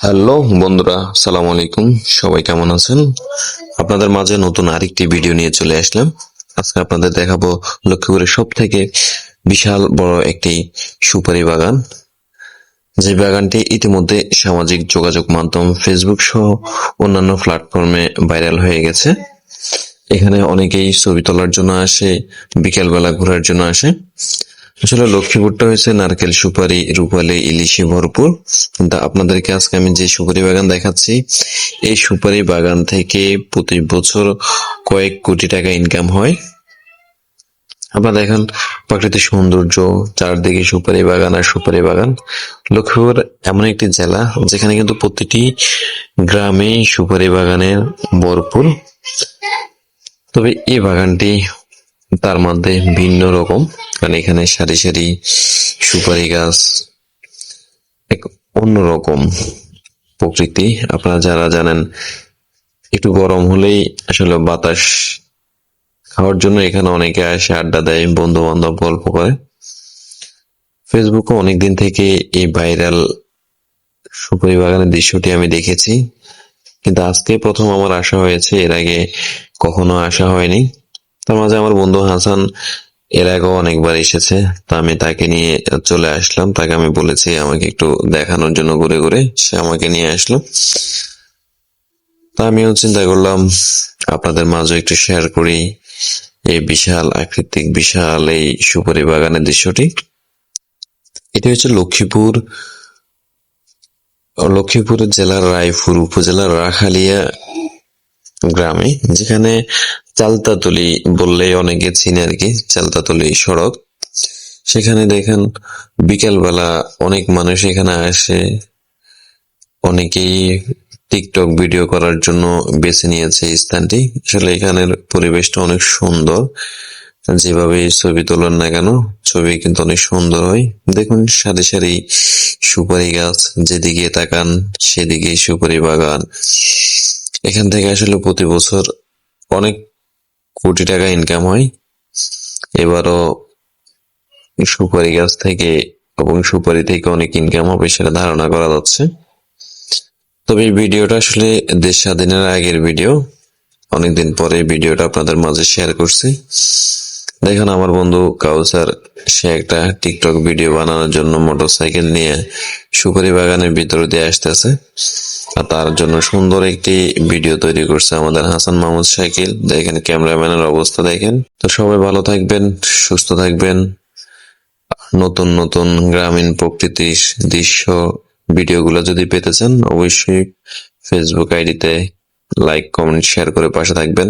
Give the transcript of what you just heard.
Hello বন্ধুরা, সালাম আলাইকুম। সবাই কেমন আছেন? আপনাদের মাঝে নতুন আরেকটি ভিডিও নিয়ে চলে আসলাম। আজকে আপনাদের দেখাবো লক্ষ্মীপুরের সব থেকে বিশাল বড় একটি সুপারি বাগান। যে বাগানটি ইতিমধ্যে সামাজিক যোগাযোগ মাধ্যম ফেসবুক সহ অন্যান্য প্ল্যাটফর্মে ভাইরাল হয়ে গেছে। এখানে অনেকেই ছবি তোলার জন্য আসে, বিকেলবেলা ঘোরার জন্য আসে। আসলে লক্ষ্মীপুরটা হয়েছে নারকেল, সুপারি, রূপালী, ইলিশে ভরপুর। কিন্তু আপনাদেরকে আজকে আমি যে সুপারি বাগান দেখাচ্ছি, এই সুপারি বাগান থেকে প্রতি বছর কয়েক কোটি টাকা ইনকাম হয়। আপনারা দেখেন প্রাকৃতিক সৌন্দর্য, চারদিকে সুপারি বাগান আর সুপারি বাগান। লক্ষ্মীপুর এমন একটি জেলা যেখানে কিন্তু প্রতিটি গ্রামে সুপারি বাগানের ভরপুর। তবে এই বাগানটি তার মধ্যে ভিন্ন রকম, কারণ এখানে সারি সারি সুপারি গাছ, এক অন্যরকম প্রকৃতি। আপনারা যারা জানেন, একটু গরম হলেই আসলে বাতাস খাওয়ার জন্য এখানে অনেকে আসে, আড্ডা দেয়, বন্ধু বান্ধব গল্প করে। ফেসবুকে অনেকদিন থেকে এই ভাইরাল সুপারি বাগানের দৃশ্যটি আমি দেখেছি, কিন্তু আজকে প্রথম আমার আসা হয়েছে। এর আগে কখনো আসা হয়নি। তার মাঝে আমার বন্ধু হাসান এর আগেও অনেকবার এসেছে, তা আমি তাকে নিয়ে চলে আসলাম। তাকে আমি বলেছি আমাকে একটু দেখানোর জন্য, ঘুরে ঘুরে সে আমাকে নিয়ে আসলো। তা আমিও চিন্তা করলাম আপনাদের মাঝে একটু শেয়ার করি এই বিশাল আকৃতিক, বিশাল এই সুপারি বাগানের দৃশ্যটি। এটি হচ্ছে লক্ষ্মীপুর জেলার রায়পুর উপজেলার রাখালিয়া গ্রামে, যেখানে চালতাতলি বললেই অনেকে চিনে আর কি, চালতাতলি সড়ক। সেখানে দেখেন বিকেল বেলা অনেক মানুষ এখানে আসে। অনেকেই টিকটক ভিডিও করার জন্য বেছে নিয়েছে এই স্থানটি। আসলে এখানের পরিবেশটা অনেক সুন্দর। যেভাবে ছবি তোলেন না কেন, ছবি কিন্তু অনেক সুন্দর হয়। দেখুন সারি সারি সুপারি গাছ, যেদিকে তাকান সেদিকে সুপারি বাগান। এখান থেকে আসলে প্রতি বছর অনেক কোটি টাকা ইনকাম হয়। এবারও সুপারি গাছ থেকে এবং সুপারি থেকে অনেক ইনকাম হবে সেটা ধারণা করা যাচ্ছে। তবে এই ভিডিওটা আসলে দেশ স্বাধীনের আগের ভিডিও। অনেকদিন পরে ভিডিওটা আপনাদের মাঝে শেয়ার করছি। দেখুন আমার বন্ধু কাউসার, সে একটা টিকটক ভিডিও বানানোর জন্য মোটরসাইকেল নিয়ে সুপারি বাগানের ভিতর দিয়ে আসতেছে। আর তার জন্য সুন্দর একটি ভিডিও তৈরি করছে আমাদের হাসান মাহমুদ শাকিল। দেখেন ক্যামেরাম্যানের অবস্থা দেখেন। তো সবাই ভালো থাকবেন, সুস্থ থাকবেন। নতুন নতুন গ্রামীণ প্রকৃতির দৃশ্য ভিডিওগুলো যদি পেতে চান, অবশ্যই ফেসবুক আইডিতে লাইক, কমেন্ট, শেয়ার করে পাশে থাকবেন।